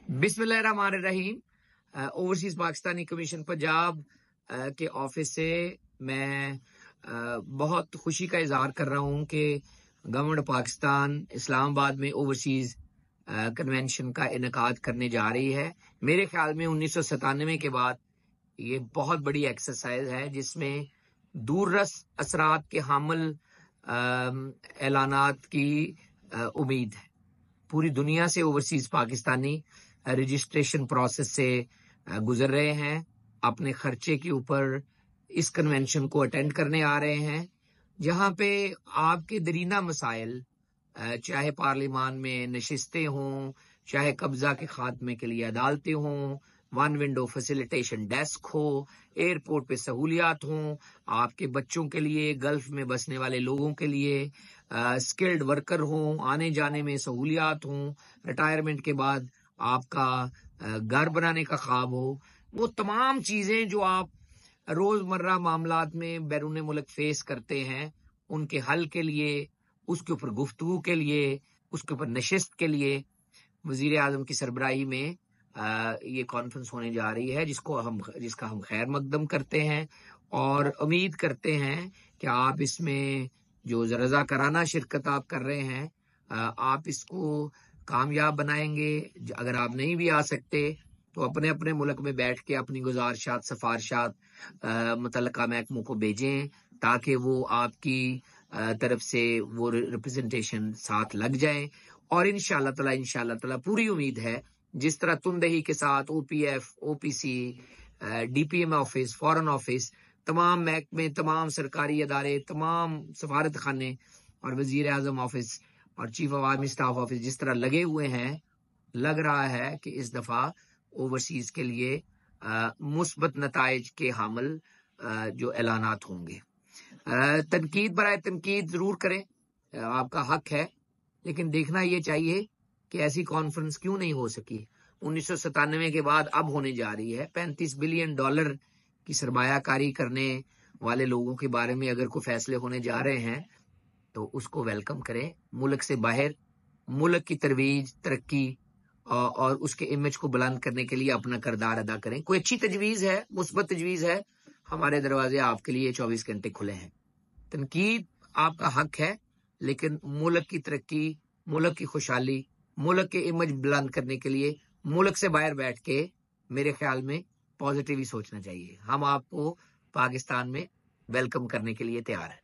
बिस्मिल्लाहिर्रहमानिर्रहीम। Overseas Pakistani commission Punjab के office से मैं बहुत खुशी का इजहार कर रहा हूँ कि गवर्नमेंट पाकिस्तान इस्लामाबाद में ओवरसीज कन्वेंशन का इनेकाद करने जा रही है। मेरे ख्याल में 1997 के बाद ये बहुत बड़ी एक्सरसाइज है जिसमें दूररस असरात के हामिल ऐलानात की उम्मीद है। पूरी दुनिया से ओवरसीज पाकिस्तानी रजिस्ट्रेशन प्रोसेस से गुजर रहे हैं, अपने खर्चे के ऊपर इस कन्वेंशन को अटेंड करने आ रहे हैं, जहां पे आपके दरीना मसाइल, चाहे पार्लिमान में नशिस्तें हों, चाहे कब्जा के खात्मे के लिए अदालतें हों, वन विंडो फैसिलिटेशन डेस्क हो, एयरपोर्ट पे सहूलियात हों, आपके बच्चों के लिए, गल्फ में बसने वाले लोगों के लिए स्किल्ड वर्कर हों, आने जाने में सहूलियात हों, रिटायरमेंट के बाद आपका घर बनाने का ख्वाब हो, वो तमाम चीजें जो आप रोजमर्रा मामलात में बैरून मुल्क फेस करते हैं, उनके हल के लिए, उसके ऊपर गुफ्तगू के लिए, उसके ऊपर नशिस्त के लिए वजीर आजम की सरबराही में ये कॉन्फ्रेंस होने जा रही है, जिसका हम खैर मकदम करते हैं और उम्मीद करते हैं कि आप इसमें जो रज़ाकाराना शिरकत आप कर रहे हैं, आप इसको कामयाब बनाएंगे। अगर आप नहीं भी आ सकते तो अपने अपने मुल्क में बैठ के अपनी गुजारिशात, सिफारिशात मुतल्लिका महकमों को भेजें ताकि वो आपकी तरफ से वो रिप्रेजेंटेशन साथ लग जाए। और इंशाअल्लाह ताला पूरी उम्मीद है, जिस तरह तुमदही के साथ OPF, OPC, DPM office, foreign office, तमाम महकमे, तमाम सरकारी अदारे, तमाम सफारत खाने और वजीर आजम ऑफिस और चीफ अवामी स्टाफ ऑफिस जिस तरह लगे हुए हैं, लग रहा है कि इस दफा ओवरसीज के लिए मुस्बत नताइज के हामिल जो ऐलानात होंगे। तनकीद बराए तनकीद जरूर करें, आपका हक है, लेकिन देखना ये चाहिए कि ऐसी कॉन्फ्रेंस क्यों नहीं हो सकी। 1997 के बाद अब होने जा रही है। $35 बिलियन की सरमायाकारी करने वाले लोगों के बारे में अगर कोई फैसले होने जा रहे हैं तो उसको वेलकम करें। मुल्क से बाहर मुल्क की तरवीज, तरक्की और उसके इमेज को बुलंद करने के लिए अपना किरदार अदा करें। कोई अच्छी तजवीज है, मुस्बत तजवीज है, हमारे दरवाजे आपके लिए 24 घंटे खुले हैं। तनकीद आपका हक है, लेकिन मुल्क की तरक्की, मुल्क की खुशहाली, मुल्क के इमेज बुलंद करने के लिए मुल्क से बाहर बैठ के मेरे ख्याल में पॉजिटिव ही सोचना चाहिए। हम आपको पाकिस्तान में वेलकम करने के लिए तैयार हैं।